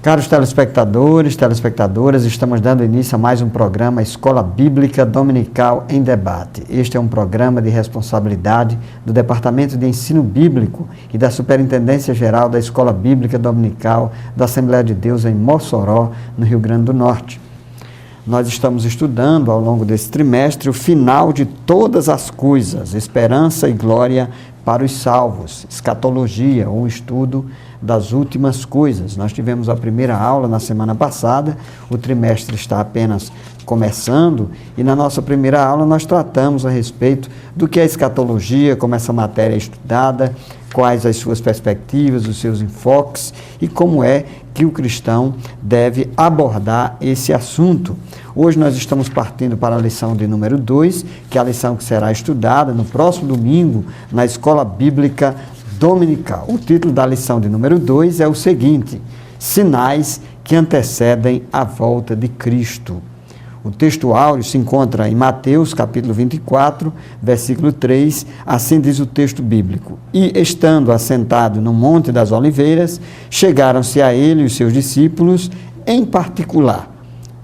Caros telespectadores, telespectadoras, estamos dando início a mais um programa Escola Bíblica Dominical em Debate. Este é um programa de responsabilidade do Departamento de Ensino Bíblico e da Superintendência Geral da Escola Bíblica Dominical da Assembleia de Deus em Mossoró, no Rio Grande do Norte. Nós estamos estudando ao longo desse trimestre o final de todas as coisas, esperança e glória para os salvos, escatologia, ou estudo das últimas coisas. Nós tivemos a primeira aula na semana passada, o trimestre está apenas começando, e na nossa primeira aula nós tratamos a respeito do que é escatologia, como essa matéria é estudada, quais as suas perspectivas, os seus enfoques e como é que o cristão deve abordar esse assunto. Hoje nós estamos partindo para a lição de número 2, que é a lição que será estudada no próximo domingo na Escola Bíblica Dominical. O título da lição de número 2 é o seguinte: Sinais que antecedem a volta de Cristo. O texto áureo se encontra em Mateus, capítulo 24, versículo 3, assim diz o texto bíblico. E, estando assentado no Monte das Oliveiras, chegaram-se a ele os seus discípulos em particular,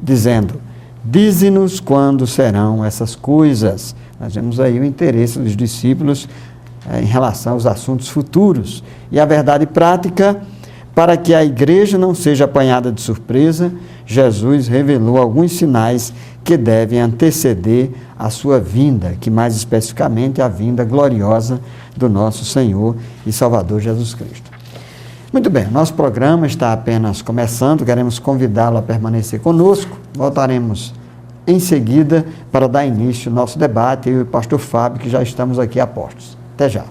dizendo: dize-nos quando serão essas coisas. Nós vemos aí o interesse dos discípulos em relação aos assuntos futuros. E a verdade prática, para que a igreja não seja apanhada de surpresa, Jesus revelou alguns sinais que devem anteceder a sua vinda, que mais especificamente é a vinda gloriosa do nosso Senhor e Salvador Jesus Cristo. Muito bem, nosso programa está apenas começando, queremos convidá-lo a permanecer conosco. Voltaremos em seguida para dar início ao nosso debate, eu e o pastor Fábio, que já estamos aqui a postos. Até já.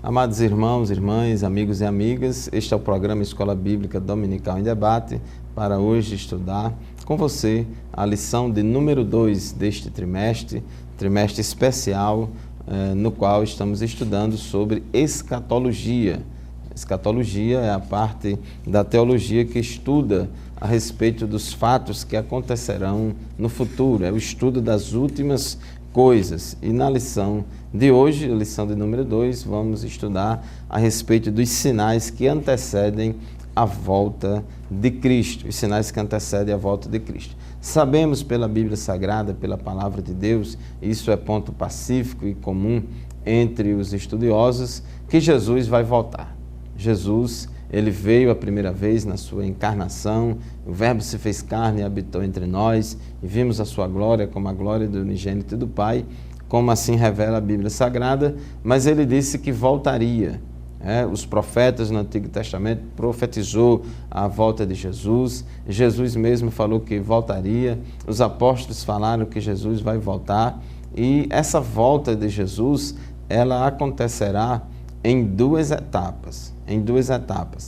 Amados irmãos, irmãs, amigos e amigas, este é o programa Escola Bíblica Dominical em Debate, para hoje estudar com você a lição de número 2 deste trimestre especial, no qual estamos estudando sobre escatologia. Escatologia é a parte da teologia que estuda a respeito dos fatos que acontecerão no futuro, é o estudo das últimas coisas. E na lição de hoje, a lição de número 2, vamos estudar a respeito dos sinais que antecedem a volta de Cristo, os sinais que antecedem a volta de Cristo. Sabemos pela Bíblia Sagrada, pela Palavra de Deus, isso é ponto pacífico e comum entre os estudiosos, que Jesus vai voltar. Jesus, ele veio a primeira vez na sua encarnação, o Verbo se fez carne e habitou entre nós, e vimos a sua glória como a glória do unigênito do Pai, como assim revela a Bíblia Sagrada, mas ele disse que voltaria. Os profetas no Antigo Testamento profetizou a volta de Jesus, Jesus mesmo falou que voltaria, os apóstolos falaram que Jesus vai voltar, e essa volta de Jesus, ela acontecerá em duas etapas.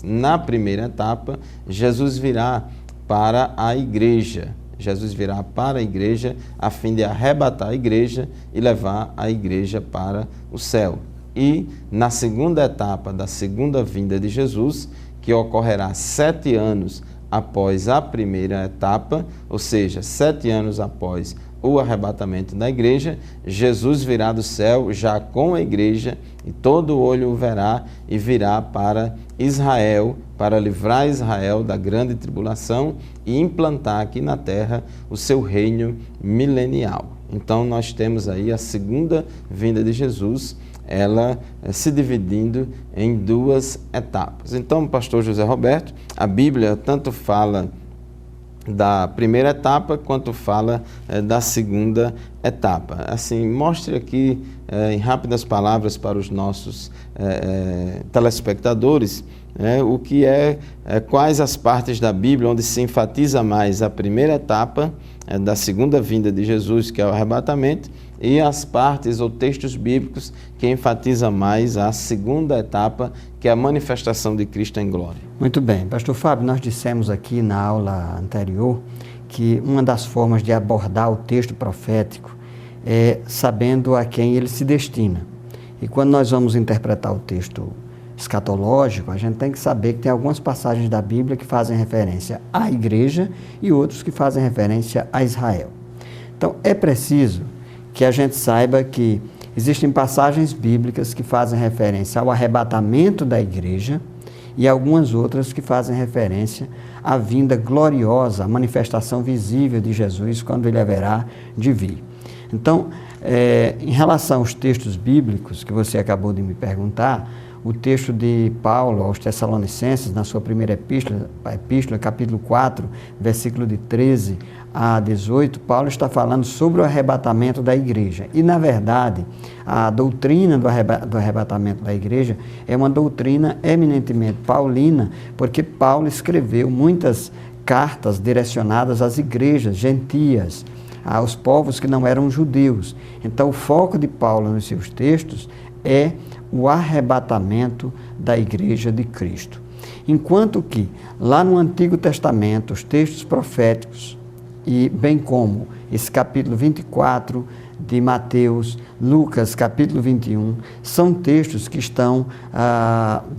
Na primeira etapa, Jesus virá para a igreja. Jesus virá para a igreja a fim de arrebatar a igreja e levar a igreja para o céu. E na segunda etapa da segunda vinda de Jesus, que ocorrerá 7 anos após a primeira etapa, ou seja, 7 anos após o arrebatamento da igreja, Jesus virá do céu já com a igreja, e todo olho o verá, e virá para Israel, para livrar Israel da grande tribulação e implantar aqui na terra o seu reino milenial. Então nós temos aí a segunda vinda de Jesus, ela se dividindo em duas etapas. Então, pastor José Roberto, a Bíblia tanto fala da primeira etapa quanto fala da segunda etapa. Assim, mostre aqui em rápidas palavras para os nossos telespectadores o que quais as partes da Bíblia onde se enfatiza mais a primeira etapa da segunda vinda de Jesus, que é o arrebatamento, e as partes ou textos bíblicos que enfatiza mais a segunda etapa, que é a manifestação de Cristo em glória. Muito bem. Pastor Fábio, nós dissemos aqui na aula anterior que uma das formas de abordar o texto profético é sabendo a quem ele se destina. E quando nós vamos interpretar o texto escatológico, a gente tem que saber que tem algumas passagens da Bíblia que fazem referência à igreja e outros que fazem referência a Israel. Então, é preciso que a gente saiba que existem passagens bíblicas que fazem referência ao arrebatamento da igreja e algumas outras que fazem referência à vinda gloriosa, à manifestação visível de Jesus quando ele haverá de vir. Então, em relação aos textos bíblicos que você acabou de me perguntar, o texto de Paulo aos Tessalonicenses, na sua primeira epístola, capítulo 4, versículo de 13 a 18, Paulo está falando sobre o arrebatamento da igreja. E, na verdade, a doutrina do arrebatamento da igreja é uma doutrina eminentemente paulina, porque Paulo escreveu muitas cartas direcionadas às igrejas gentias, aos povos que não eram judeus. Então, o foco de Paulo nos seus textos é o arrebatamento da igreja de Cristo. Enquanto que, lá no Antigo Testamento, os textos proféticos, e bem como esse capítulo 24 de Mateus, Lucas, capítulo 21, são textos que estão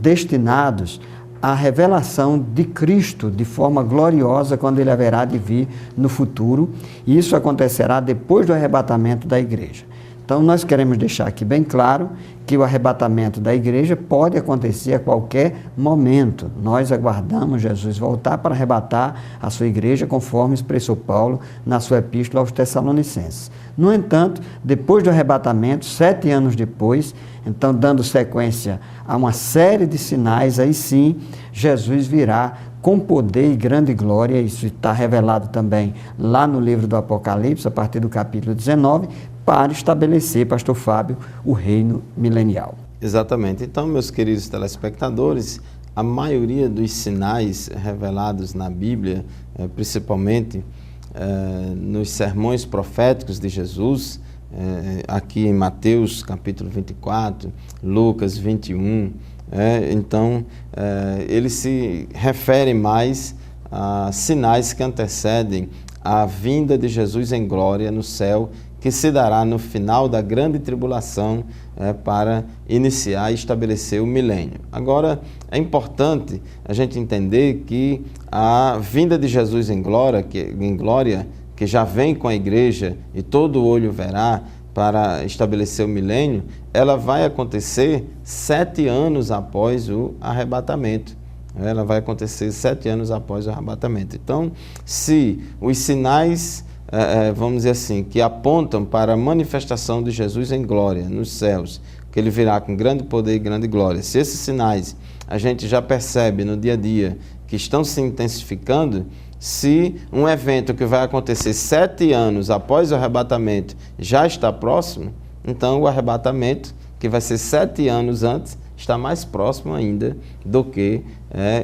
destinados à revelação de Cristo de forma gloriosa quando ele haverá de vir no futuro, e isso acontecerá depois do arrebatamento da igreja. Então, nós queremos deixar aqui bem claro que o arrebatamento da igreja pode acontecer a qualquer momento. Nós aguardamos Jesus voltar para arrebatar a sua igreja, conforme expressou Paulo na sua epístola aos Tessalonicenses. No entanto, depois do arrebatamento, 7 anos depois, então dando sequência a uma série de sinais, aí sim, Jesus virá com poder e grande glória. Isso está revelado também lá no livro do Apocalipse, a partir do capítulo 19, para estabelecer, pastor Fábio, o reino milenial. Exatamente. Então, meus queridos telespectadores, a maioria dos sinais revelados na Bíblia, principalmente nos sermões proféticos de Jesus, aqui em Mateus capítulo 24, Lucas 21, então ele se refere mais a sinais que antecedem a vinda de Jesus em glória no céu, que se dará no final da grande tribulação para iniciar e estabelecer o milênio. Agora, é importante a gente entender que a vinda de Jesus em glória, que já vem com a igreja e todo olho verá para estabelecer o milênio, ela vai acontecer 7 anos após o arrebatamento. Ela vai acontecer 7 anos após o arrebatamento. Então, se os sinais vamos dizer assim, que apontam para a manifestação de Jesus em glória nos céus, que ele virá com grande poder e grande glória. Se esses sinais a gente já percebe no dia a dia que estão se intensificando, se um evento que vai acontecer 7 anos após o arrebatamento já está próximo, então o arrebatamento, que vai ser 7 anos antes, está mais próximo ainda do que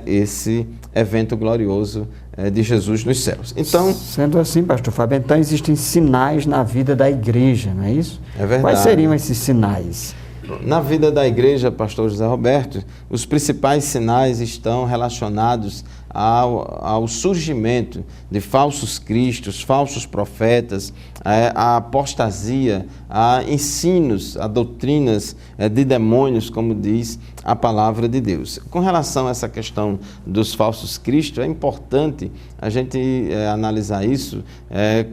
esse evento glorioso de Jesus nos céus. Então, sendo assim, pastor Fábio, então existem sinais na vida da igreja, não é isso? É verdade. Quais seriam esses sinais? Na vida da igreja, pastor José Roberto, os principais sinais estão relacionados ao surgimento de falsos cristos, falsos profetas, a apostasia, a ensinos, a doutrinas de demônios, como diz a palavra de Deus. Com relação a essa questão dos falsos cristos, é importante a gente analisar isso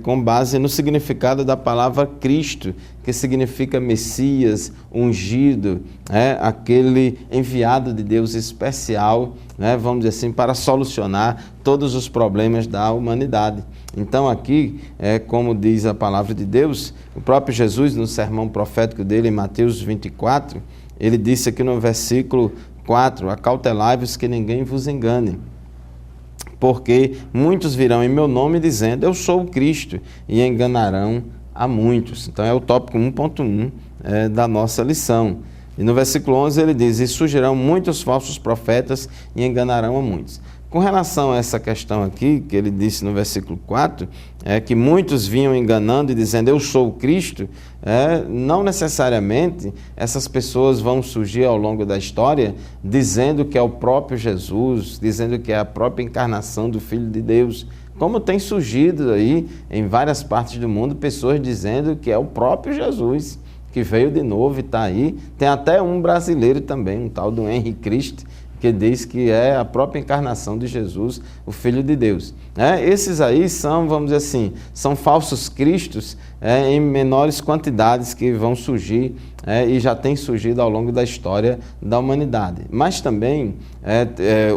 com base no significado da palavra Cristo, que significa Messias, ungido, aquele enviado de Deus especial, vamos dizer assim, para solucionar solucionar todos os problemas da humanidade. Então aqui, como diz a palavra de Deus, o próprio Jesus, no sermão profético dele, em Mateus 24, ele disse aqui no versículo 4, acautelai-vos que ninguém vos engane, porque muitos virão em meu nome dizendo, eu sou o Cristo, e enganarão a muitos. Então é o tópico 1.1 da nossa lição. E no versículo 11 ele diz, e surgirão muitos falsos profetas e enganarão a muitos. Com relação a essa questão aqui, que ele disse no versículo 4, que muitos vinham enganando e dizendo, eu sou o Cristo, não necessariamente essas pessoas vão surgir ao longo da história dizendo que é o próprio Jesus, dizendo que é a própria encarnação do Filho de Deus, como tem surgido aí em várias partes do mundo pessoas dizendo que é o próprio Jesus, que veio de novo e está aí. Tem até um brasileiro também, um tal do Henry Cristo, que diz que é a própria encarnação de Jesus, o Filho de Deus. Esses aí são, vamos dizer assim, são falsos cristos em menores quantidades que vão surgir e já têm surgido ao longo da história da humanidade. Mas também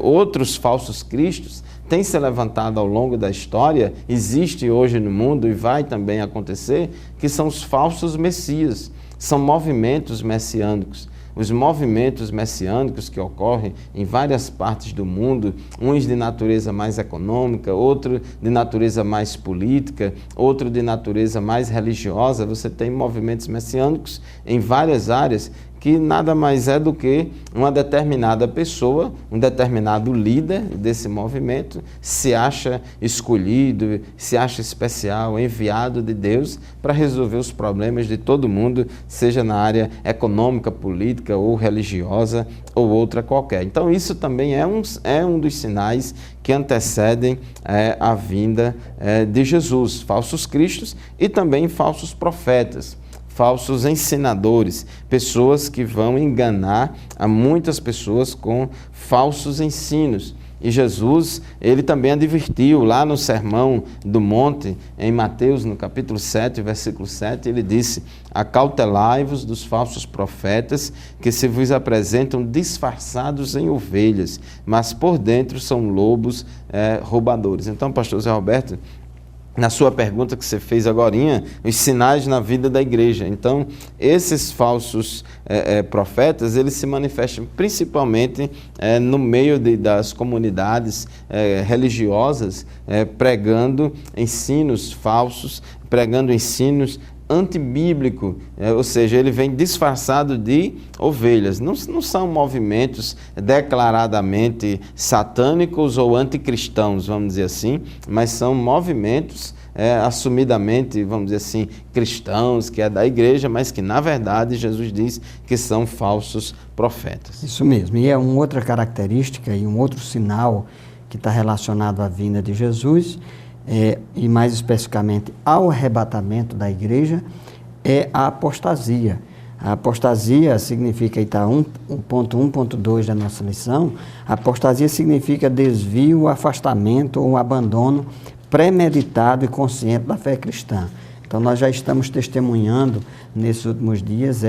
outros falsos cristos têm se levantado ao longo da história, existe hoje no mundo e vai também acontecer, que são os falsos messias, são movimentos messiânicos. Os movimentos messiânicos que ocorrem em várias partes do mundo, uns de natureza mais econômica, outro de natureza mais política, outro de natureza mais religiosa, você tem movimentos messiânicos em várias áreas que nada mais é do que uma determinada pessoa, um determinado líder desse movimento, se acha escolhido, se acha especial, enviado de Deus para resolver os problemas de todo mundo, seja na área econômica, política ou religiosa ou outra qualquer. Então isso também é um dos sinais que antecedem a vinda de Jesus, falsos cristos e também falsos profetas. Falsos ensinadores, pessoas que vão enganar a muitas pessoas com falsos ensinos. E Jesus, ele também advertiu lá no Sermão do Monte, em Mateus, no capítulo 7, versículo 7, ele disse, acautelai-vos dos falsos profetas que se vos apresentam disfarçados em ovelhas, mas por dentro são lobos roubadores. Então, pastor Zé Roberto, na sua pergunta que você fez agorinha, os sinais na vida da igreja. Então, esses falsos profetas, eles se manifestam principalmente no meio das comunidades religiosas, pregando ensinos falsos, pregando ensinos antibíblico, ou seja, ele vem disfarçado de ovelhas. Não são movimentos declaradamente satânicos ou anticristãos, vamos dizer assim, mas são movimentos assumidamente, vamos dizer assim, cristãos, que é da igreja, mas que na verdade Jesus diz que são falsos profetas. Isso mesmo, e é uma outra característica e um outro sinal que está relacionado à vinda de Jesus, e mais especificamente ao arrebatamento da igreja, é a apostasia. A apostasia significa, está 1.1.2 da nossa lição, a apostasia significa desvio, afastamento ou abandono premeditado e consciente da fé cristã. Então nós já estamos testemunhando nesses últimos dias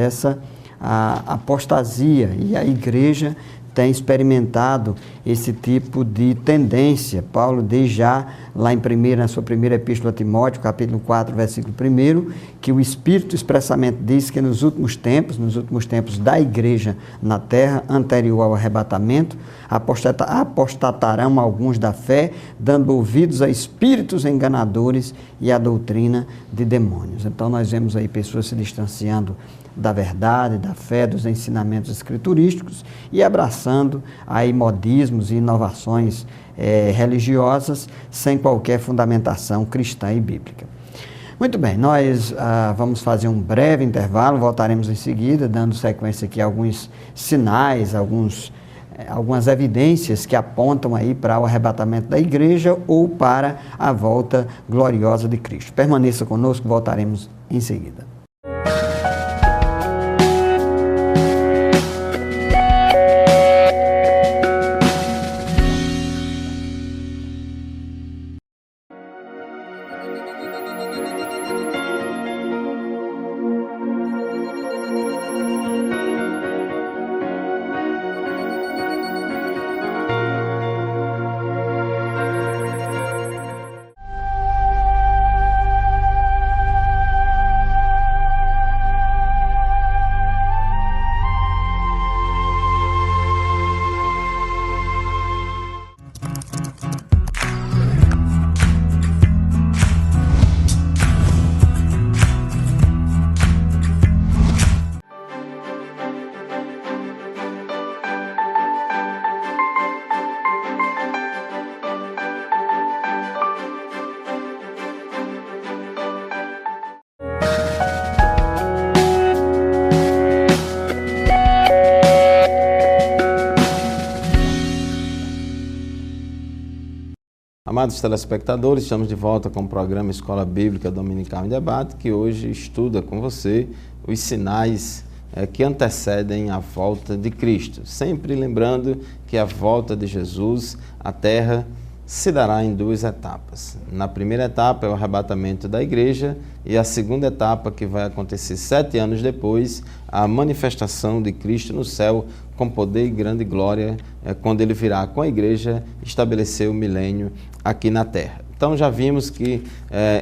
a apostasia, e a igreja tem experimentado esse tipo de tendência. Paulo diz já lá na sua primeira epístola a Timóteo, capítulo 4, versículo 1, que o Espírito expressamente diz que nos últimos tempos da igreja na terra, anterior ao arrebatamento, apostatarão alguns da fé, dando ouvidos a espíritos enganadores e a doutrina de demônios. Então nós vemos aí pessoas se distanciando da verdade, da fé, dos ensinamentos escriturísticos e abraçando aí modismos e inovações religiosas sem qualquer fundamentação cristã e bíblica. Muito bem, nós vamos fazer um breve intervalo, voltaremos em seguida, dando sequência aqui a alguns sinais, algumas evidências que apontam aí para o arrebatamento da igreja ou para a volta gloriosa de Cristo. Permaneça conosco, voltaremos em seguida. Amados telespectadores, estamos de volta com o programa Escola Bíblica Dominical em Debate, que hoje estuda com você os sinais que antecedem a volta de Cristo. Sempre lembrando que a volta de Jesus à Terra se dará em duas etapas. Na primeira etapa é o arrebatamento da igreja e a segunda etapa, que vai acontecer 7 anos depois, a manifestação de Cristo no céu com poder e grande glória, quando ele virá com a igreja estabelecer o milênio aqui na terra. Então já vimos que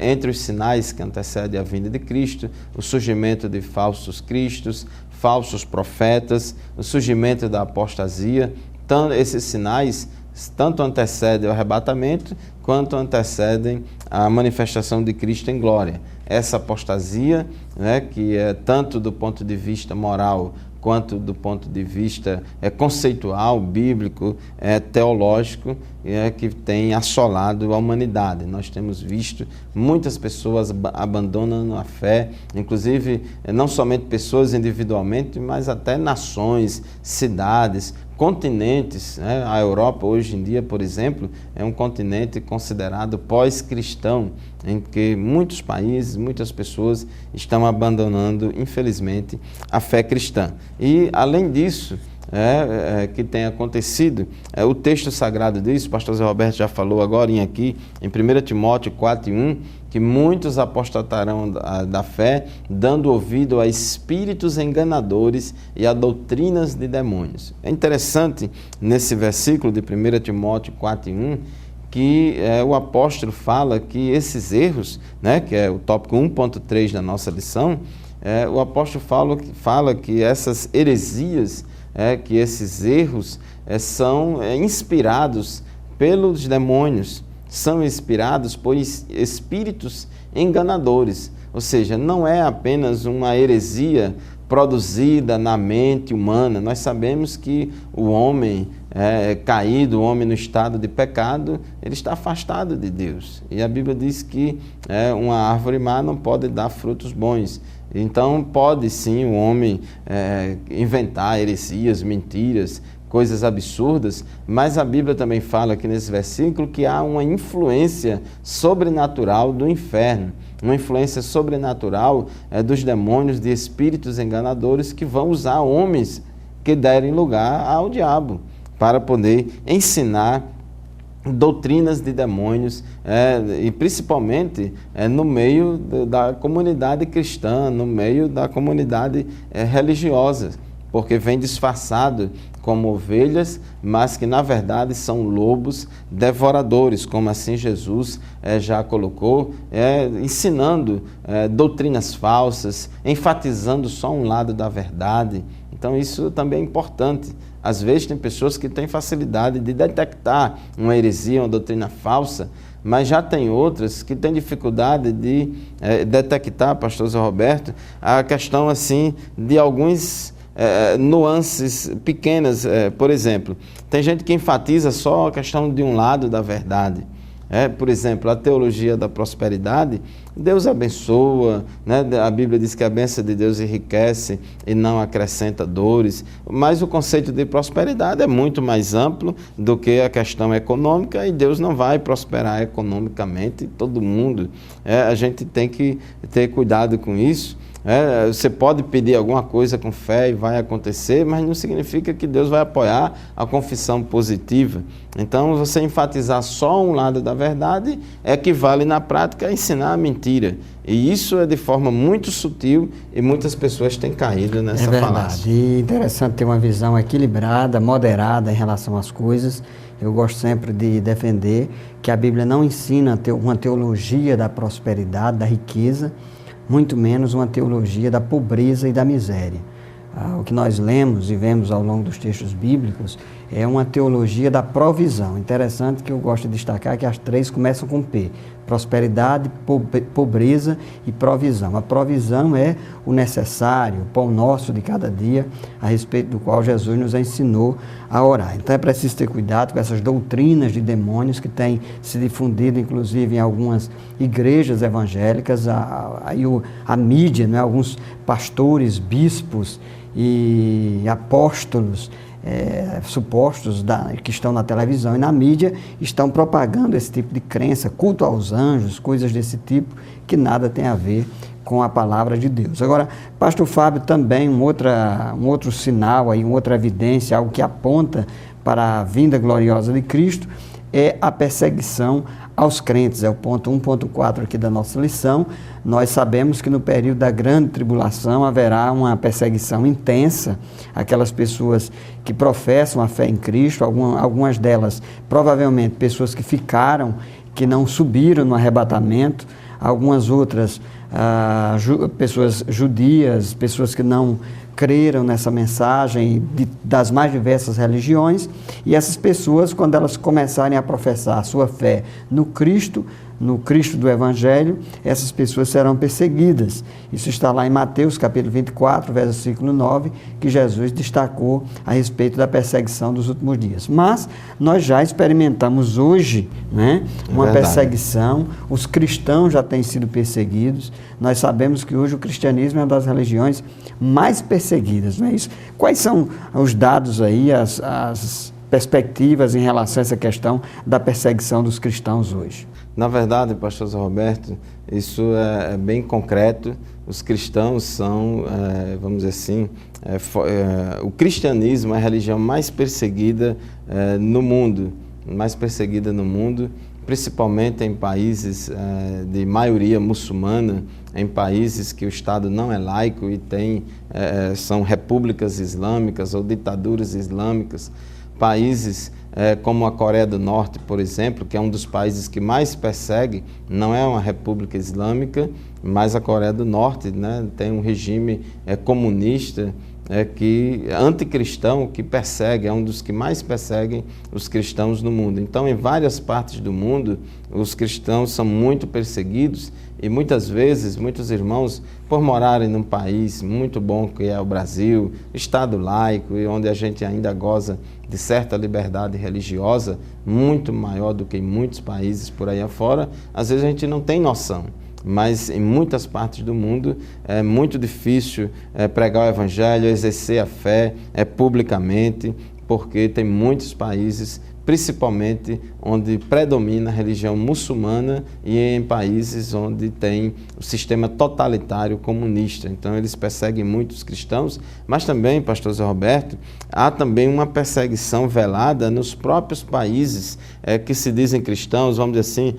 entre os sinais que antecedem a vinda de Cristo, o surgimento de falsos cristos, falsos profetas, o surgimento da apostasia, então esses sinais tanto antecedem o arrebatamento, quanto antecedem a manifestação de Cristo em glória. Essa apostasia, que é tanto do ponto de vista moral, quanto do ponto de vista conceitual, bíblico, teológico, que tem assolado a humanidade. Nós temos visto muitas pessoas abandonando a fé, inclusive não somente pessoas individualmente, mas até nações, cidades, continentes. A Europa hoje em dia, por exemplo, é um continente considerado pós-cristão, em que muitos países, muitas pessoas estão abandonando, infelizmente, a fé cristã. E, além disso, que tem acontecido, o texto sagrado diz, o pastor Zé Roberto já falou agora aqui, em 1 Timóteo 4:1, que muitos apostatarão da fé, dando ouvido a espíritos enganadores e a doutrinas de demônios. É interessante, nesse versículo de 1 Timóteo 4:1, que o apóstolo fala que esses erros, que é o tópico 1.3 da nossa lição, o apóstolo fala que essas heresias, que esses erros são inspirados pelos demônios, são inspirados por espíritos enganadores. Ou seja, não é apenas uma heresia produzida na mente humana. Nós sabemos que o homem caído, o homem no estado de pecado, ele está afastado de Deus. E a Bíblia diz que uma árvore má não pode dar frutos bons. Então pode sim o homem inventar heresias, mentiras, coisas absurdas, mas a Bíblia também fala aqui nesse versículo que há uma influência sobrenatural do inferno, uma influência sobrenatural dos demônios, de espíritos enganadores que vão usar homens que derem lugar ao diabo para poder ensinar doutrinas de demônios, e principalmente no meio da comunidade cristã, no meio da comunidade religiosa, porque vem disfarçado como ovelhas, mas que na verdade são lobos devoradores, como assim Jesus já colocou, ensinando doutrinas falsas, enfatizando só um lado da verdade. Então isso também é importante. Às vezes tem pessoas que têm facilidade de detectar uma heresia, uma doutrina falsa, mas já tem outras que têm dificuldade de detectar, pastor Zé Roberto, a questão assim de alguns nuances pequenas. Por exemplo, tem gente que enfatiza só a questão de um lado da verdade. Por exemplo, a teologia da prosperidade, Deus abençoa, a Bíblia diz que a bênção de Deus enriquece e não acrescenta dores, mas o conceito de prosperidade é muito mais amplo do que a questão econômica, e Deus não vai prosperar economicamente todo mundo. A gente tem que ter cuidado com isso. Você pode pedir alguma coisa com fé e vai acontecer, mas não significa que Deus vai apoiar a confissão positiva. Então, você enfatizar só um lado da verdade equivale na prática a ensinar a mentira. E isso é de forma muito sutil e muitas pessoas têm caído nessa falácia. E interessante ter uma visão equilibrada, moderada em relação às coisas. Eu gosto sempre de defender que a Bíblia não ensina uma teologia da prosperidade, da riqueza, muito menos uma teologia da pobreza e da miséria. O que nós lemos e vemos ao longo dos textos bíblicos é uma teologia da provisão. Interessante que eu gosto de destacar que as três começam com P: prosperidade, pobreza e provisão. A provisão é o necessário, o pão nosso de cada dia, a respeito do qual Jesus nos ensinou a orar. Então é preciso ter cuidado com essas doutrinas de demônios que têm se difundido, inclusive, em algumas igrejas evangélicas, a mídia, alguns pastores, bispos e apóstolos supostos que estão na televisão e na mídia estão propagando esse tipo de crença, culto aos anjos, coisas desse tipo, que nada tem a ver com a palavra de Deus. Agora, pastor Fábio, também um outro sinal, uma outra evidência, algo que aponta para a vinda gloriosa de Cristo, é a perseguição aos crentes. É o ponto 1.4 aqui da nossa lição. Nós sabemos que no período da grande tribulação haverá uma perseguição intensa àquelas pessoas que professam a fé em Cristo, algumas delas provavelmente pessoas que ficaram, que não subiram no arrebatamento, algumas outras pessoas judias, pessoas que não creram nessa mensagem das mais diversas religiões, e essas pessoas, quando elas começarem a professar a sua fé no Cristo do Evangelho, essas pessoas serão perseguidas. Isso está lá em Mateus capítulo 24, versículo 9, que Jesus destacou a respeito da perseguição dos últimos dias. Mas nós já experimentamos hoje, né, uma perseguição, os cristãos já têm sido perseguidos, nós sabemos que hoje o cristianismo é uma das religiões mais perseguidas, não é isso? Quais são os dados aí, as perspectivas em relação a essa questão da perseguição dos cristãos hoje? Na verdade, pastor Zé Roberto, isso é bem concreto. Os cristãos são, vamos dizer assim, o cristianismo é a religião mais perseguida no mundo, principalmente em países de maioria muçulmana, em países que o Estado não é laico e são repúblicas islâmicas ou ditaduras islâmicas, países como a Coreia do Norte, por exemplo, que é um dos países que mais persegue, não é uma república islâmica, mas a Coreia do Norte, né, tem um regime comunista, anticristão, que persegue, é um dos que mais perseguem os cristãos no mundo. Então, em várias partes do mundo, os cristãos são muito perseguidos e muitas vezes, muitos irmãos, por morarem num país muito bom que é o Brasil, Estado laico, e onde a gente ainda goza de certa liberdade religiosa, muito maior do que em muitos países por aí afora, às vezes a gente não tem noção. Mas em muitas partes do mundo é muito difícil pregar o Evangelho, exercer a fé publicamente, porque tem muitos países, principalmente onde predomina a religião muçulmana e em países onde tem o sistema totalitário comunista. Então eles perseguem muito os cristãos, mas também, pastor Zé Roberto, há também uma perseguição velada nos próprios países que se dizem cristãos, vamos dizer assim,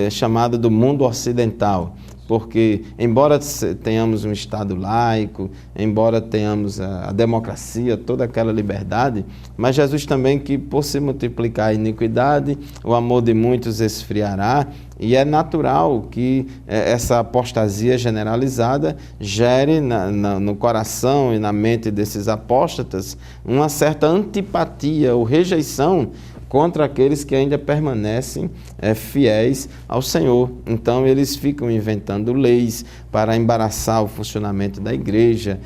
chamada do mundo ocidental. Porque, embora tenhamos um Estado laico, embora tenhamos a democracia, toda aquela liberdade, mas Jesus também que, por se multiplicar a iniquidade, o amor de muitos esfriará, e é natural que essa apostasia generalizada gere no coração e na mente desses apóstatas uma certa antipatia ou rejeição contra aqueles que ainda permanecem fiéis ao Senhor. Então eles ficam inventando leis para embaraçar o funcionamento da igreja,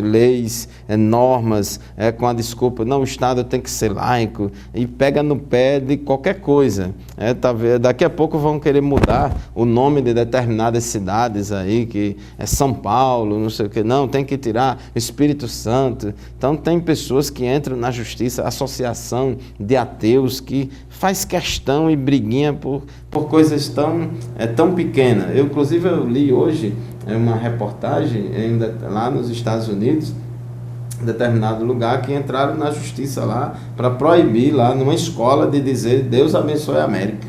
leis, normas, com a desculpa, não, o Estado tem que ser laico, e pega no pé de qualquer coisa. Daqui a pouco vão querer mudar o nome de determinadas cidades aí, que é São Paulo, não sei o que, não, tem que tirar o Espírito Santo. Então tem pessoas que entram na justiça, associação de ateus, que faz questão e briguinha por coisas tão pequenas. Inclusive, eu li hoje uma reportagem lá nos Estados Unidos, em determinado lugar, que entraram na justiça lá para proibir lá numa escola de dizer Deus abençoe a América.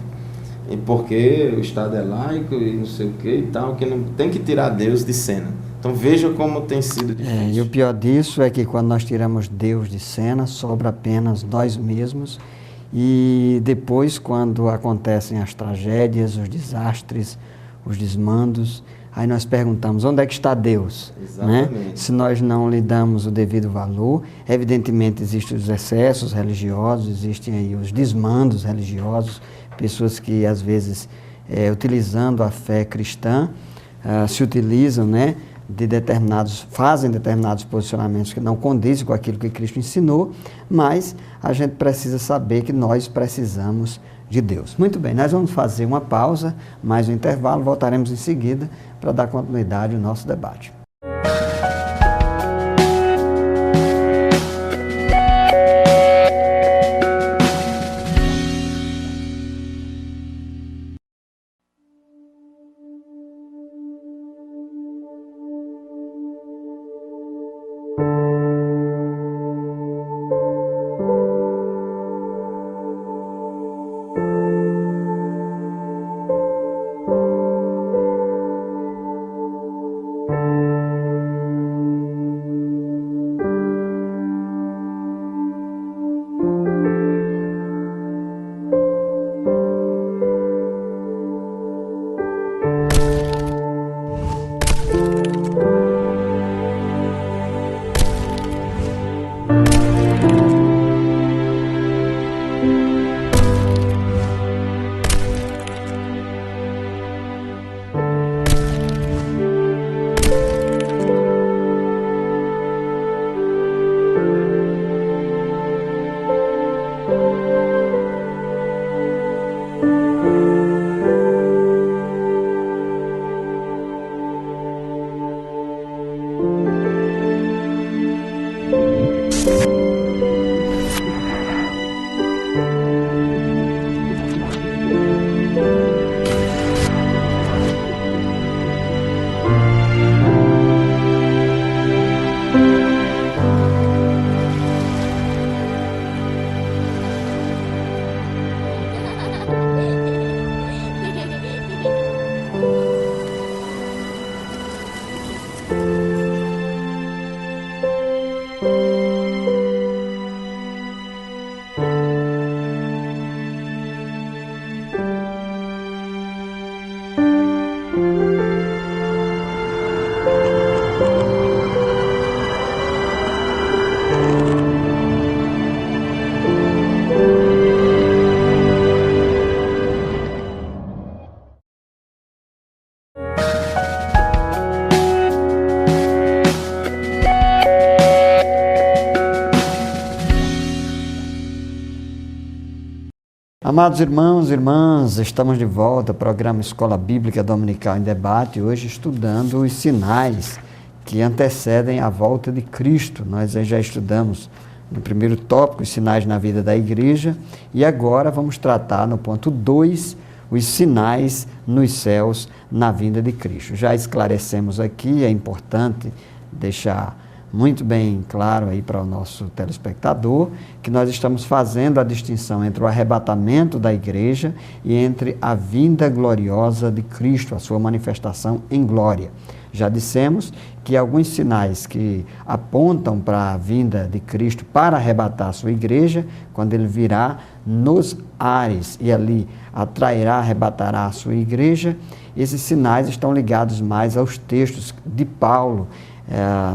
E porque o Estado é laico e não sei o que e tal, que não tem que tirar Deus de cena. Então veja como tem sido difícil. E o pior disso é que quando nós tiramos Deus de cena, sobra apenas nós mesmos. E depois, quando acontecem as tragédias, os desastres, os desmandos, aí nós perguntamos, onde é que está Deus? Né? Se nós não lhe damos o devido valor, evidentemente existem os excessos religiosos, existem aí os desmandos religiosos, pessoas que às vezes, utilizando a fé cristã, se utilizam, né, fazem determinados posicionamentos que não condizem com aquilo que Cristo ensinou, mas a gente precisa saber que nós precisamos de Deus. Muito bem, nós vamos fazer uma pausa, mais um intervalo, voltaremos em seguida para dar continuidade ao nosso debate. Amados irmãos e irmãs, estamos de volta ao programa Escola Bíblica Dominical em Debate, hoje estudando os sinais que antecedem a volta de Cristo. Nós já estudamos no primeiro tópico os sinais na vida da igreja e agora vamos tratar no ponto 2 os sinais nos céus na vinda de Cristo. Já esclarecemos aqui, é importante deixar muito bem claro aí para o nosso telespectador, que nós estamos fazendo a distinção entre o arrebatamento da igreja e entre a vinda gloriosa de Cristo, a sua manifestação em glória. Já dissemos que alguns sinais que apontam para a vinda de Cristo para arrebatar a sua igreja, quando ele virá nos ares e ali atrairá, arrebatará a sua igreja, esses sinais estão ligados mais aos textos de Paulo,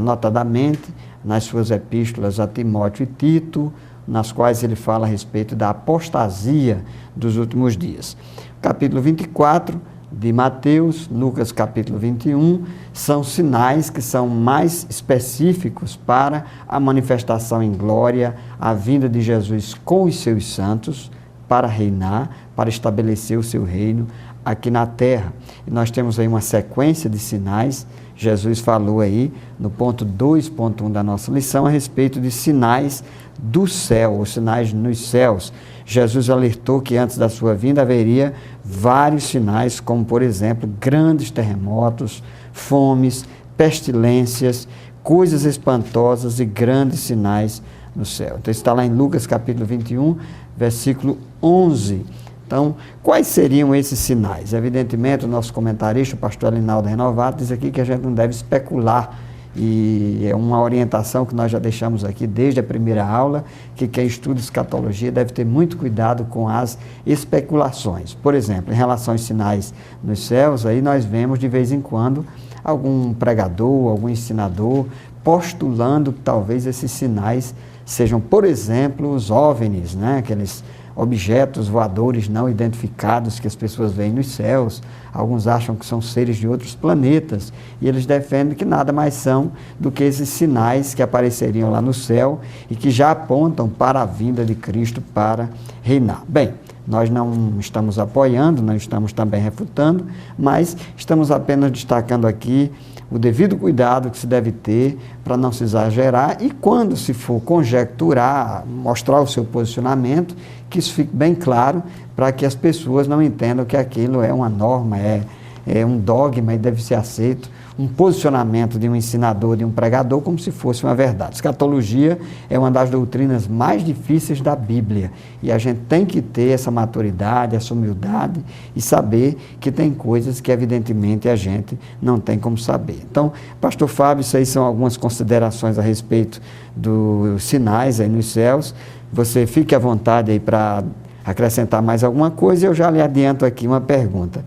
notadamente nas suas epístolas a Timóteo e Tito, nas quais ele fala a respeito da apostasia dos últimos dias. Capítulo 24 de Mateus, Lucas capítulo 21, são sinais que são mais específicos para a manifestação em glória, a vinda de Jesus com os seus santos, para reinar, para estabelecer o seu reino aqui na terra. E nós temos aí uma sequência de sinais. Jesus falou aí no ponto 2.1 da nossa lição a respeito de sinais do céu, os sinais nos céus. Jesus alertou que antes da sua vinda haveria vários sinais, como por exemplo, grandes terremotos, fomes, pestilências, coisas espantosas e grandes sinais no céu. Então está lá em Lucas capítulo 21, versículo 11. Então, quais seriam esses sinais? Evidentemente, o nosso comentarista, o pastor Alinaldo Renovato, diz aqui que a gente não deve especular, e é uma orientação que nós já deixamos aqui desde a primeira aula, que quem estuda escatologia deve ter muito cuidado com as especulações. Por exemplo, em relação aos sinais nos céus, aí nós vemos de vez em quando algum pregador, algum ensinador postulando que talvez esses sinais sejam, por exemplo, os OVNIs, né? Aqueles objetos voadores não identificados que as pessoas veem nos céus. Alguns acham que são seres de outros planetas e eles defendem que nada mais são do que esses sinais que apareceriam lá no céu e que já apontam para a vinda de Cristo para reinar. Bem, nós não estamos apoiando, não estamos também refutando, mas estamos apenas destacando aqui o devido cuidado que se deve ter para não se exagerar e quando se for conjecturar, mostrar o seu posicionamento, que isso fique bem claro para que as pessoas não entendam que aquilo é uma norma, é um dogma e deve ser aceito, um posicionamento de um ensinador, de um pregador, como se fosse uma verdade. Escatologia é uma das doutrinas mais difíceis da Bíblia e a gente tem que ter essa maturidade, essa humildade e saber que tem coisas que evidentemente a gente não tem como saber. Então, pastor Fábio, isso aí são algumas considerações a respeito dos sinais aí nos céus. Você fique à vontade aí para acrescentar mais alguma coisa e eu já lhe adianto aqui uma pergunta.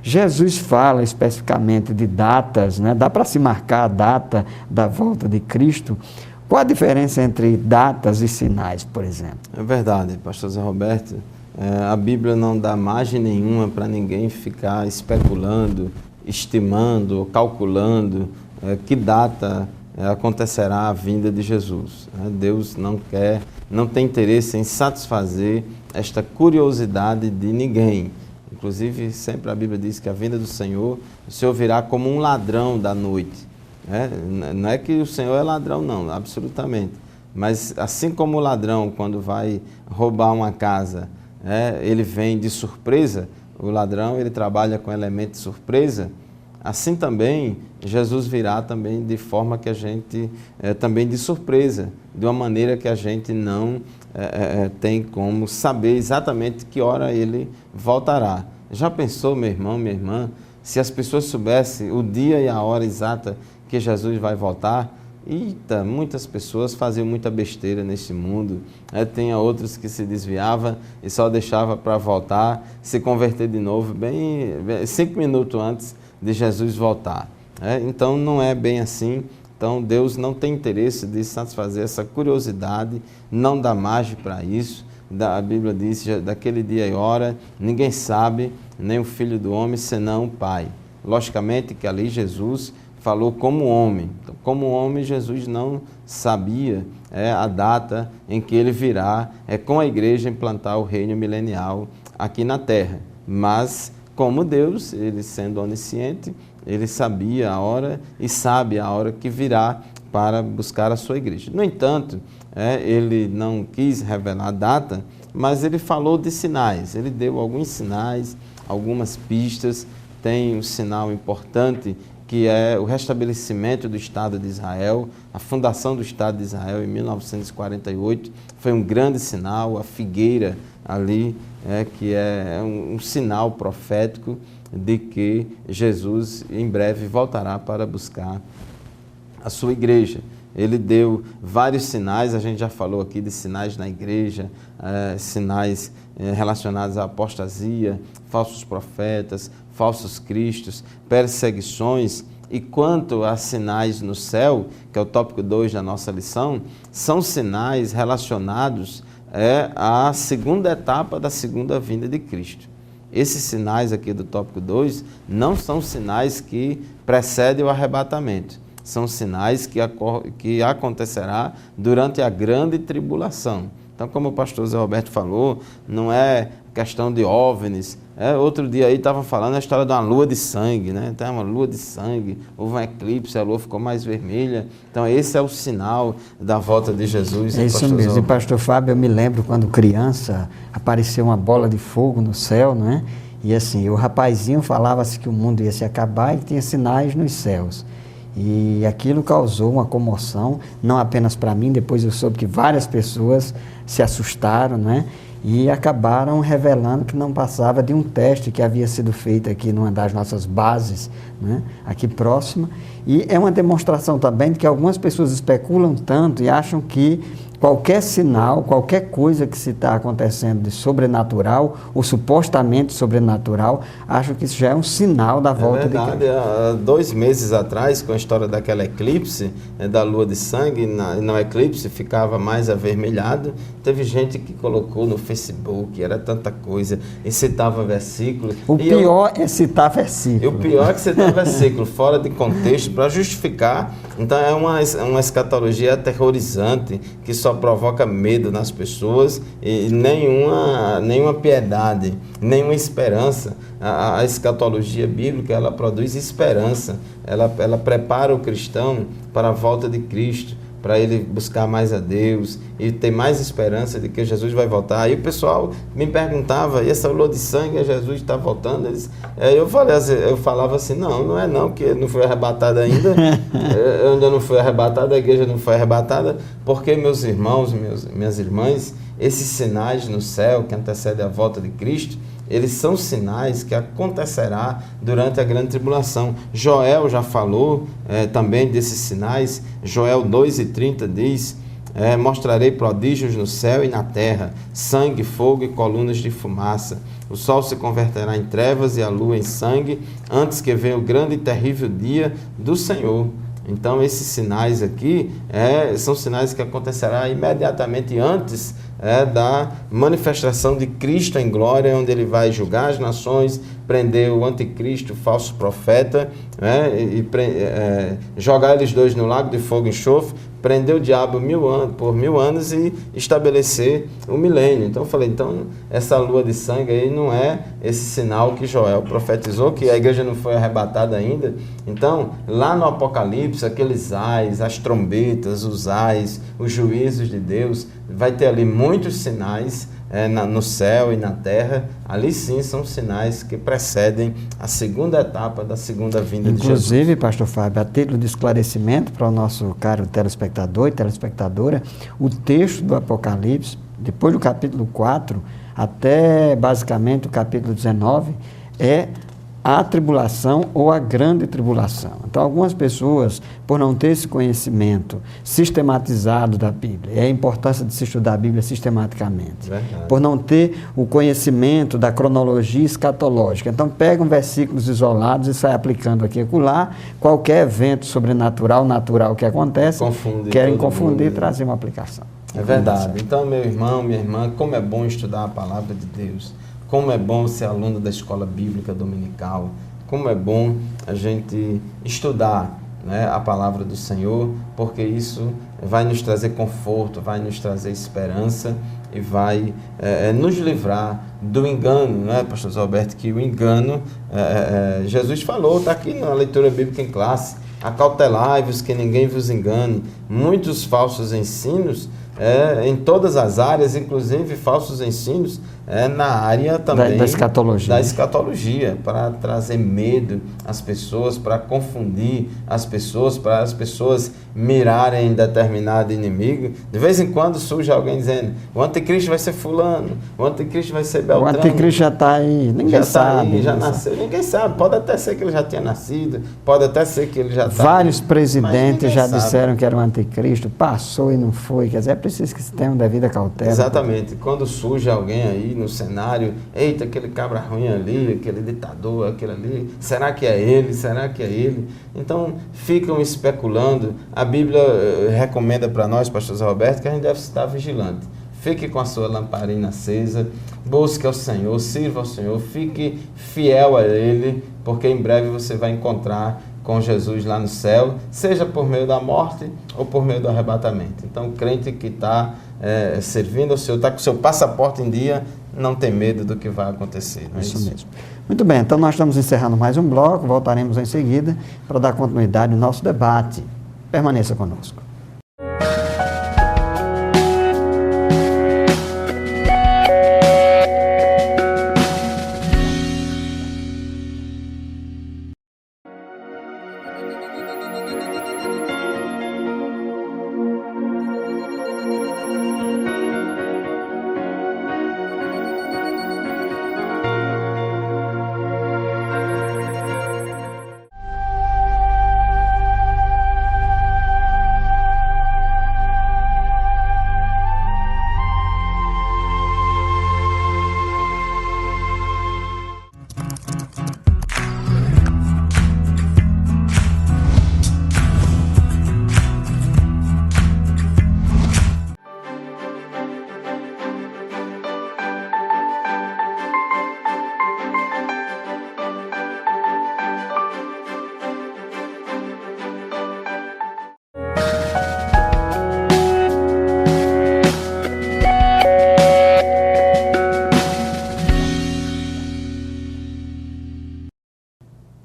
Jesus fala especificamente de datas, né? Dá para se marcar a data da volta de Cristo? Qual a diferença entre datas e sinais, por exemplo? É verdade, pastor Zé Roberto. A Bíblia não dá margem nenhuma para ninguém ficar especulando, estimando, calculando que data acontecerá a vinda de Jesus. Deus não tem interesse em satisfazer esta curiosidade de ninguém. Inclusive, sempre a Bíblia diz que a vinda do Senhor, o Senhor virá como um ladrão da noite. Não é que o Senhor é ladrão, não, absolutamente. Mas assim como o ladrão, quando vai roubar uma casa, ele vem de surpresa, o ladrão ele trabalha com elemento de surpresa, assim também Jesus virá também de forma que a gente, também de surpresa, de uma maneira que a gente não tem como saber exatamente que hora ele voltará. Já pensou, meu irmão, minha irmã, se as pessoas soubessem o dia e a hora exata que Jesus vai voltar? Eita, muitas pessoas faziam muita besteira neste mundo, tinha outros que se desviavam e só deixava para voltar, se converter de novo, bem 5 minutos antes de Jesus voltar. Então não é bem assim. Então Deus não tem interesse de satisfazer essa curiosidade, não dá margem para isso. A Bíblia diz, daquele dia e hora, ninguém sabe, nem o Filho do Homem, senão o Pai. Logicamente que ali Jesus falou como homem. Então, como homem, Jesus não sabia a data em que ele virá com a igreja implantar o reino milenial aqui na terra. Mas, como Deus, ele sendo onisciente, ele sabia a hora e sabe a hora que virá para buscar a sua igreja. No entanto, ele não quis revelar a data, mas ele falou de sinais. Ele deu alguns sinais, algumas pistas. Tem um sinal importante, que é o restabelecimento do Estado de Israel. A fundação do Estado de Israel em 1948 foi um grande sinal. A figueira ali, que é um sinal profético de que Jesus em breve voltará para buscar a sua igreja. Ele deu vários sinais, a gente já falou aqui de sinais na igreja, sinais relacionados à apostasia, falsos profetas, falsos cristos, perseguições. E quanto a sinais no céu, que é o tópico 2 da nossa lição, são sinais relacionados à segunda etapa da segunda vinda de Cristo. Esses sinais aqui do tópico 2 não são sinais que precedem o arrebatamento. São sinais que acontecerá durante a grande tribulação. Então, como o pastor Zé Roberto falou, não é questão de OVNIs. Outro dia aí estavam falando a história de uma lua de sangue, né? Então, uma lua de sangue, houve um eclipse, a lua ficou mais vermelha. Então, esse é o sinal da volta de Jesus. É isso mesmo. E, pastor Fábio, eu me lembro quando criança, apareceu uma bola de fogo no céu, né? E assim, o rapazinho falava-se que o mundo ia se acabar e tinha sinais nos céus. E aquilo causou uma comoção, não apenas para mim, depois eu soube que várias pessoas se assustaram, né? E acabaram revelando que não passava de um teste que havia sido feito aqui numa das nossas bases, né? Aqui próxima. E é uma demonstração também de que algumas pessoas especulam tanto e acham que qualquer sinal, qualquer coisa que se está acontecendo de sobrenatural, ou supostamente sobrenatural, acham que isso já é um sinal da volta de Cristo. Há 2 meses atrás, com a história daquela eclipse, da lua de sangue, no eclipse ficava mais avermelhado, teve gente que colocou no Facebook, era tanta coisa, e citava versículos. O pior é citar versículo. O pior é que citar versículo, fora de contexto, para justificar. Então é uma escatologia aterrorizante, que só provoca medo nas pessoas e nenhuma piedade, nenhuma esperança. A escatologia bíblica, ela produz esperança, ela prepara o cristão para a volta de Cristo, para ele buscar mais a Deus e ter mais esperança de que Jesus vai voltar. Aí o pessoal me perguntava, e essa lua de sangue, Jesus está voltando? Eu falava assim, não é não, que não foi arrebatado ainda, eu ainda não fui arrebatado, a igreja não foi arrebatada, porque meus irmãos, minhas irmãs, esses sinais no céu que antecedem a volta de Cristo, eles são sinais que acontecerá durante a grande tribulação. Joel já falou também desses sinais. Joel 2:30 diz, mostrarei prodígios no céu e na terra, sangue, fogo e colunas de fumaça. O sol se converterá em trevas e a lua em sangue, antes que venha o grande e terrível dia do Senhor. Então, esses sinais aqui são sinais que acontecerá imediatamente antes da manifestação de Cristo em glória, onde ele vai julgar as nações, prender o anticristo, o falso profeta, jogar eles dois no lago de fogo e enxofre, prender o diabo por 1000 anos e estabelecer o milênio. Então eu falei, essa lua de sangue aí não é esse sinal que Joel profetizou, que a igreja não foi arrebatada ainda. Então, lá no Apocalipse, aqueles ais, as trombetas, os ais, os juízos de Deus, vai ter ali muitos sinais no céu e na terra. Ali sim são sinais que precedem a segunda etapa da segunda vinda de Jesus. Inclusive, pastor Fábio, a título de esclarecimento para o nosso caro telespectador e telespectadora, o texto do Apocalipse, depois do capítulo 4 até basicamente o capítulo 19, é a tribulação ou a grande tribulação. Então, algumas pessoas, por não ter esse conhecimento sistematizado da Bíblia, é a importância de se estudar a Bíblia sistematicamente, por não ter o conhecimento da cronologia escatológica, então pegam versículos isolados e saem aplicando aqui e acolá, qualquer evento sobrenatural, natural que acontece, querem confundir e trazer uma aplicação. É verdade. Então, meu irmão, minha irmã, como é bom estudar a palavra de Deus. Como é bom ser aluno da escola bíblica dominical, como é bom a gente estudar né, a palavra do Senhor, porque isso vai nos trazer conforto, vai nos trazer esperança e vai nos livrar do engano, né, pastor Roberto, que o engano, Jesus falou, está aqui na leitura bíblica em classe: acautelai-vos que ninguém vos engane. Muitos falsos ensinos em todas as áreas, inclusive falsos ensinos na área também da escatologia, para trazer medo às pessoas, para confundir as pessoas, para as pessoas mirarem em determinado inimigo. De vez em quando surge alguém dizendo: o anticristo vai ser fulano, o anticristo vai ser Beltrano. O anticristo já está aí, ninguém sabe. Já nasceu, ninguém sabe. Pode até ser que ele já tenha nascido, pode até ser que ele já está... Vários presidentes já disseram que era o anticristo, passou e não foi. Quer dizer, é preciso que se tenha uma devida cautela. Exatamente. Quando surge alguém aí no cenário: eita, aquele cabra ruim ali, aquele ditador, aquele ali, será que é ele? Será que é ele? Então, ficam especulando. A Bíblia recomenda para nós, pastor Roberto, que a gente deve estar vigilante. Fique com a sua lamparina acesa, busque ao Senhor, sirva ao Senhor, fique fiel a Ele, porque em breve você vai encontrar com Jesus lá no céu, seja por meio da morte ou por meio do arrebatamento. Então, o crente que está servindo ao Senhor, está com o seu passaporte em dia, não tem medo do que vai acontecer. Não é isso mesmo. Muito bem, então nós estamos encerrando mais um bloco, voltaremos em seguida para dar continuidade ao nosso debate. Permaneça conosco.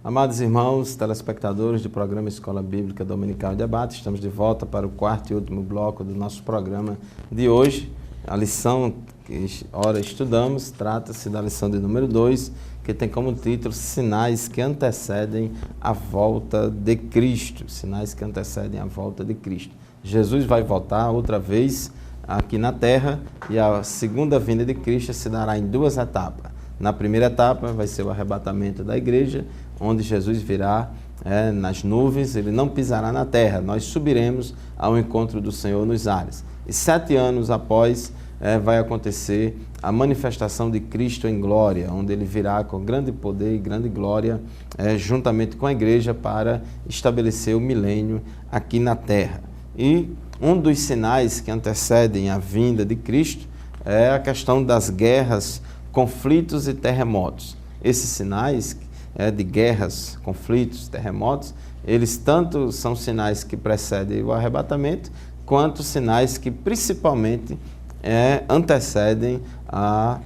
Amados irmãos, telespectadores do programa Escola Bíblica Dominical em Debate, estamos de volta para o quarto e último bloco do nosso programa de hoje. A lição que ora estudamos trata-se da lição de número 2, que tem como título Sinais que antecedem a volta de Cristo. Sinais que antecedem a volta de Cristo. Jesus vai voltar outra vez aqui na terra e a segunda vinda de Cristo se dará em duas etapas. Na primeira etapa vai ser o arrebatamento da igreja, onde Jesus virá nas nuvens, ele não pisará na terra, nós subiremos ao encontro do Senhor nos ares. E 7 anos após vai acontecer a manifestação de Cristo em glória, onde ele virá com grande poder e grande glória, juntamente com a igreja, para estabelecer o milênio aqui na terra. E um dos sinais que antecedem a vinda de Cristo é a questão das guerras, conflitos e terremotos. Esses sinais de guerras, conflitos, terremotos, eles tanto são sinais que precedem o arrebatamento, quanto sinais que principalmente antecedem a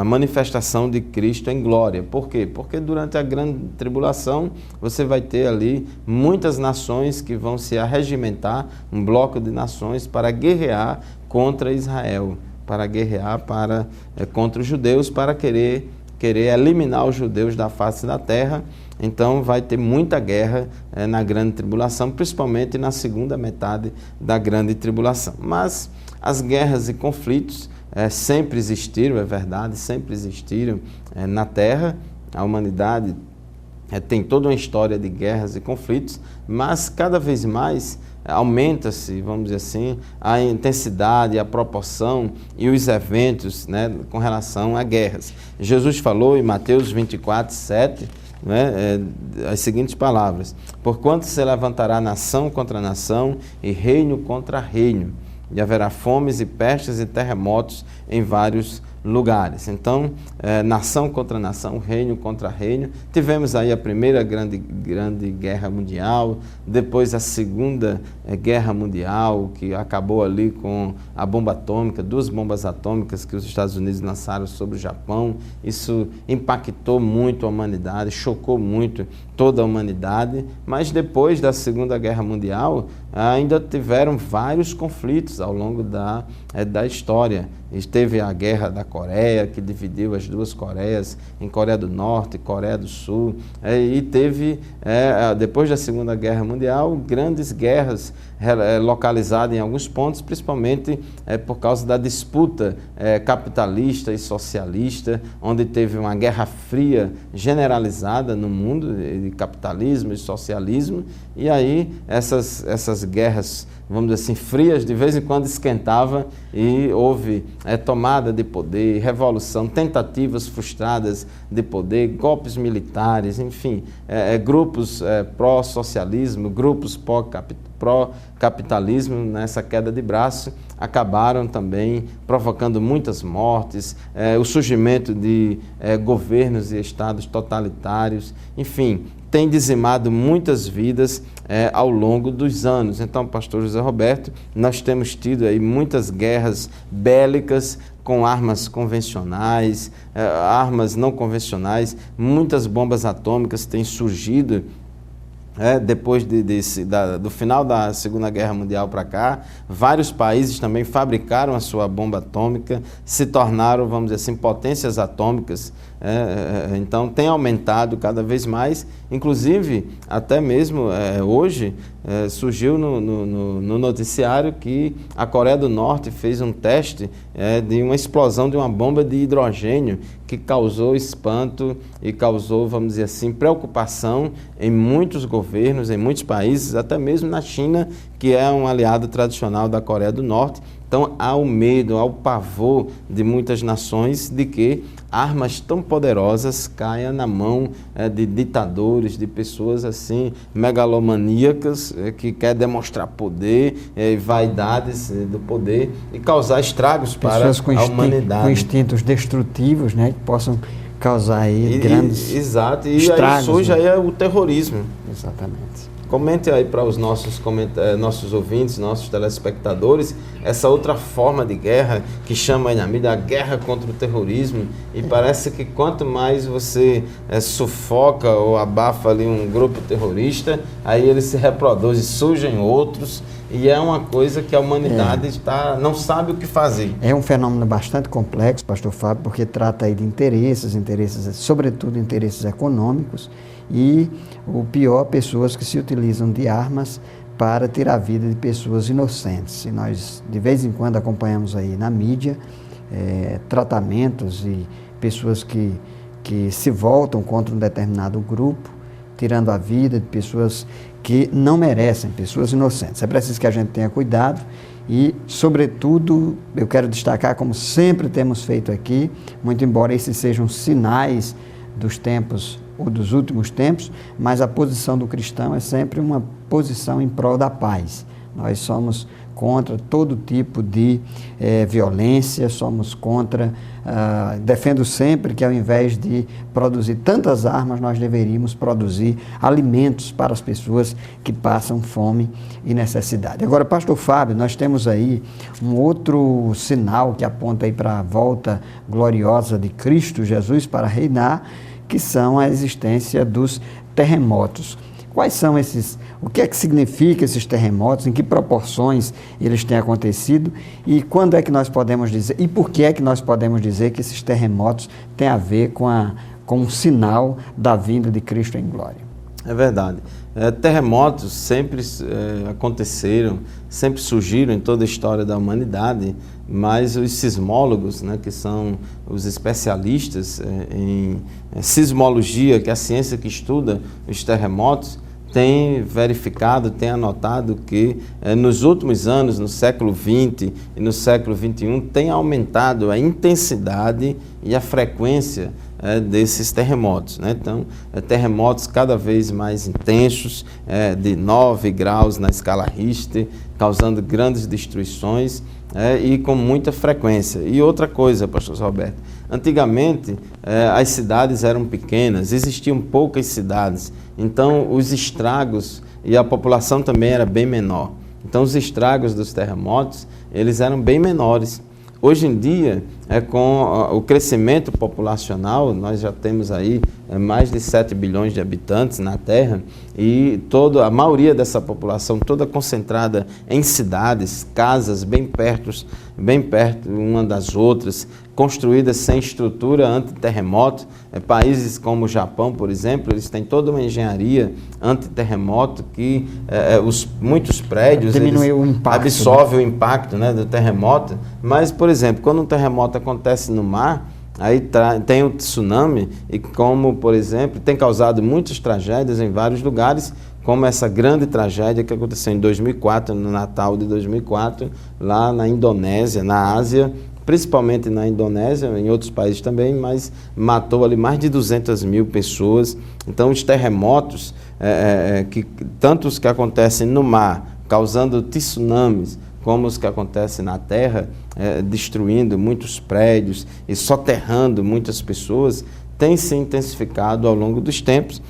manifestação de Cristo em glória. Por quê? Porque durante a grande tribulação você vai ter ali muitas nações que vão se arregimentar, um bloco de nações para guerrear contra Israel, para guerrear contra os judeus, para querer eliminar os judeus da face da terra. Então vai ter muita guerra na grande tribulação, principalmente na segunda metade da grande tribulação. Mas as guerras e conflitos sempre existiram, é verdade, sempre existiram na terra. A humanidade tem toda uma história de guerras e conflitos, mas cada vez mais aumenta-se, vamos dizer assim, a intensidade, a proporção e os eventos, com relação a guerras. Jesus falou em Mateus 24, 7, as seguintes palavras: porquanto se levantará nação contra nação e reino contra reino, e haverá fomes e pestes e terremotos em vários lugares. Então, nação contra nação, reino contra reino. Tivemos aí a primeira grande guerra mundial, depois a segunda guerra mundial, que acabou ali com a bomba atômica, 2 bombas atômicas que os Estados Unidos lançaram sobre o Japão. Isso impactou muito a humanidade, chocou muito toda a humanidade, mas depois da Segunda Guerra Mundial ainda tiveram vários conflitos ao longo da história. Teve a Guerra da Coreia, que dividiu as 2 Coreias, em Coreia do Norte e Coreia do Sul, e teve, depois da Segunda Guerra Mundial, grandes guerras localizadas em alguns pontos, principalmente por causa da disputa capitalista e socialista, onde teve uma guerra fria generalizada no mundo, de capitalismo e socialismo, e aí essas guerras, vamos dizer assim, frias, de vez em quando esquentava e houve tomada de poder, revolução, tentativas frustradas de poder, golpes militares, enfim, grupos pró-socialismo, grupos pró-capitalismo, nessa queda de braço, acabaram também provocando muitas mortes, o surgimento de governos e estados totalitários, enfim, tem dizimado muitas vidas ao longo dos anos. Então, pastor José Roberto, nós temos tido aí muitas guerras bélicas com armas convencionais, armas não convencionais, muitas bombas atômicas têm surgido depois do final da Segunda Guerra Mundial para cá. Vários países também fabricaram a sua bomba atômica, se tornaram, vamos dizer assim, potências atômicas. Então tem aumentado cada vez mais, inclusive até mesmo hoje surgiu no noticiário que a Coreia do Norte fez um teste de uma explosão de uma bomba de hidrogênio que causou espanto e causou, vamos dizer assim, preocupação em muitos governos, em muitos países, até mesmo na China, que é um aliado tradicional da Coreia do Norte. Então há o medo, há o pavor de muitas nações de que armas tão poderosas caiam na mão de ditadores, de pessoas assim megalomaníacas que querem demonstrar poder, vaidades do poder e causar estragos para a humanidade. Com instintos destrutivos, né, que possam causar aí grandes exato, e estragos. Aí surge aí o terrorismo. Exatamente. Comente aí para os nossos ouvintes, nossos telespectadores, essa outra forma de guerra que chama aí na mídia a guerra contra o terrorismo. E parece que quanto mais você sufoca ou abafa ali um grupo terrorista, aí ele se reproduz e surgem outros. E é uma coisa que a humanidade não sabe o que fazer. É um fenômeno bastante complexo, pastor Fábio, porque trata aí de interesses, sobretudo interesses econômicos, e o pior, pessoas que se utilizam de armas para tirar a vida de pessoas inocentes. E nós, de vez em quando, acompanhamos aí na mídia tratamentos e pessoas que se voltam contra um determinado grupo, tirando a vida de pessoas que não merecem, pessoas inocentes. É preciso que a gente tenha cuidado e, sobretudo, eu quero destacar, como sempre temos feito aqui, muito embora esses sejam sinais dos tempos ou dos últimos tempos, mas a posição do cristão é sempre uma posição em prol da paz. Nós somos contra todo tipo de violência, somos contra, defendo sempre que ao invés de produzir tantas armas, nós deveríamos produzir alimentos para as pessoas que passam fome e necessidade. Agora, pastor Fábio, nós temos aí um outro sinal que aponta aí para a volta gloriosa de Cristo Jesus para reinar, que são a existência dos terremotos. Quais são esses, o que é que significa esses terremotos, em que proporções eles têm acontecido e quando é que nós podemos dizer, e por que é que nós podemos dizer que esses terremotos têm a ver com um sinal da vinda de Cristo em glória? É verdade. Terremotos sempre aconteceram, sempre surgiram em toda a história da humanidade, mas os sismólogos, né, que são os especialistas em sismologia, que é a ciência que estuda os terremotos, tem verificado, tem anotado que nos últimos anos, no século XX e no século XXI, tem aumentado a intensidade e a frequência desses terremotos, né? Então, terremotos cada vez mais intensos, de 9 graus na escala Richter, causando grandes destruições. e com muita frequência. E outra coisa, pastor Roberto, antigamente as cidades eram pequenas, existiam poucas cidades, então os estragos e a população também era bem menor. Então os estragos dos terremotos, eles eram bem menores. Hoje em dia, com o crescimento populacional, nós já temos aí mais de 7 bilhões de habitantes na Terra e a maioria dessa população toda concentrada em cidades, casas bem perto uma das outras, construídas sem estrutura anti-terremoto. Países como o Japão, por exemplo, eles têm toda uma engenharia anti-terremoto que muitos prédios absorvem o impacto, né, do terremoto. Mas, por exemplo, quando um terremoto acontece no mar, aí tem o tsunami, e como, por exemplo, tem causado muitas tragédias em vários lugares, como essa grande tragédia que aconteceu em 2004, no Natal de 2004, lá na Indonésia, na Ásia, principalmente na Indonésia, em outros países também, mas matou ali mais de 200 mil pessoas. Então, os terremotos, tanto os que acontecem no mar, causando tsunamis, como os que acontecem na terra, destruindo muitos prédios e soterrando muitas pessoas, tem se intensificado ao longo dos tempos,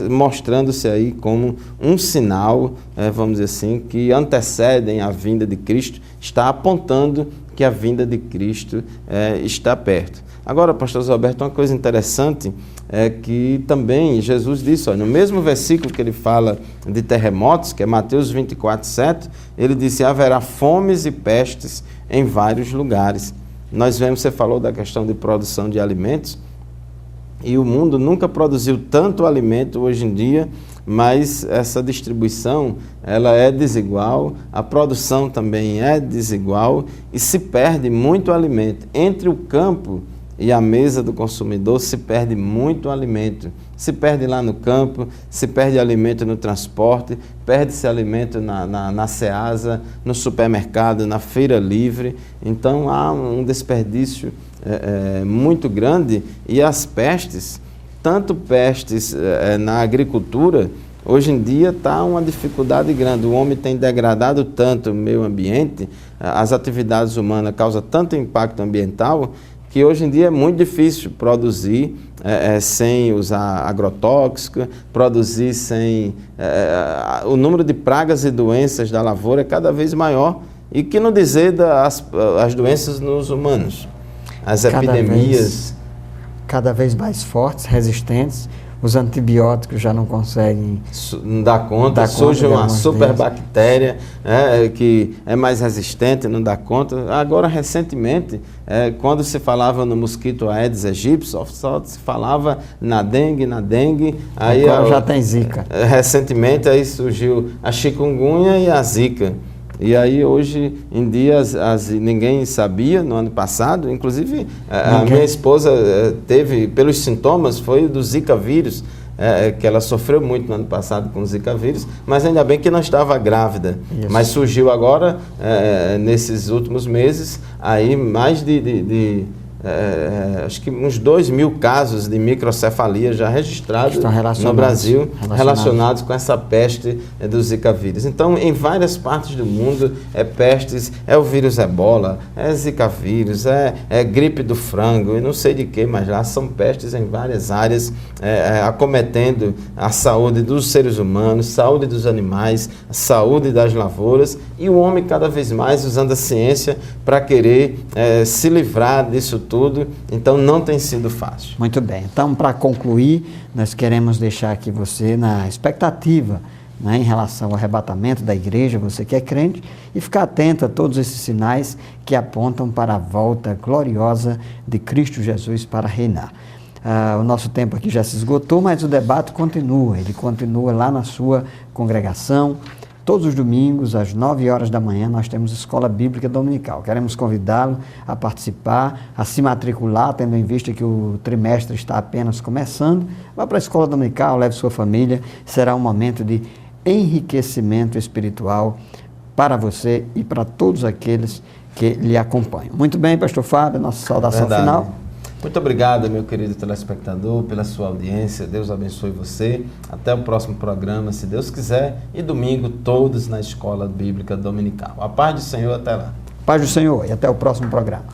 mostrando-se aí como um sinal, vamos dizer assim, que antecedem a vinda de Cristo, está apontando que a vinda de Cristo está perto. Agora, pastor Roberto, uma coisa interessante é que também Jesus disse, no mesmo versículo que ele fala de terremotos, que é Mateus 24:7, ele disse: haverá fomes e pestes em vários lugares. Nós vemos, você falou da questão de produção de alimentos, e o mundo nunca produziu tanto alimento hoje em dia, mas essa distribuição ela é desigual, a produção também é desigual e se perde muito alimento. Entre o campo e a mesa do consumidor se perde muito alimento. Se perde lá no campo, se perde alimento no transporte, perde-se alimento na Ceasa, no supermercado, na feira livre. Então há um desperdício muito grande, e as pestes, tanto pestes na agricultura, hoje em dia está uma dificuldade grande. O homem tem degradado tanto o meio ambiente, as atividades humanas causam tanto impacto ambiental, que hoje em dia é muito difícil produzir sem usar agrotóxico, produzir sem... o número de pragas e doenças da lavoura é cada vez maior, e que não dizer as doenças nos humanos, as epidemias. Cada vez mais fortes, resistentes. Os antibióticos já não conseguem dar conta, surge uma superbactéria que é mais resistente, não dá conta. Agora, recentemente, quando se falava no mosquito Aedes aegypti, só se falava na dengue. Aí agora já tem zika. Recentemente aí surgiu a chikungunya e a zika. E aí, hoje em dia, ninguém sabia, no ano passado, inclusive a minha esposa teve, pelos sintomas, foi do Zika vírus, que ela sofreu muito no ano passado com o Zika vírus, mas ainda bem que não estava grávida. Isso. Mas surgiu agora, nesses últimos meses, aí mais acho que uns 2.000 casos de microcefalia já registrados no Brasil, relacionados com essa peste do Zika vírus. Então, em várias partes do mundo, pestes, o vírus Ebola, Zika vírus, gripe do frango, e não sei de que, mas lá são pestes em várias áreas, acometendo a saúde dos seres humanos, saúde dos animais, a saúde das lavouras, e o homem cada vez mais usando a ciência para querer se livrar disso tudo. Então não tem sido fácil. Muito bem, então para concluir, nós queremos deixar aqui você na expectativa, né, em relação ao arrebatamento da igreja, você que é crente, e ficar atento a todos esses sinais que apontam para a volta gloriosa de Cristo Jesus para reinar. O nosso tempo aqui já se esgotou, mas o debate continua, ele continua lá na sua congregação. Todos os domingos, às 9 horas da manhã, nós temos Escola Bíblica Dominical. Queremos convidá-lo a participar, a se matricular, tendo em vista que o trimestre está apenas começando. Vá para a Escola Dominical, leve sua família. Será um momento de enriquecimento espiritual para você e para todos aqueles que lhe acompanham. Muito bem, pastor Fábio, nossa saudação final. Muito obrigado, meu querido telespectador, pela sua audiência. Deus abençoe você. Até o próximo programa, se Deus quiser. E domingo, todos na Escola Bíblica Dominical. A paz do Senhor, até lá. Paz do Senhor e até o próximo programa.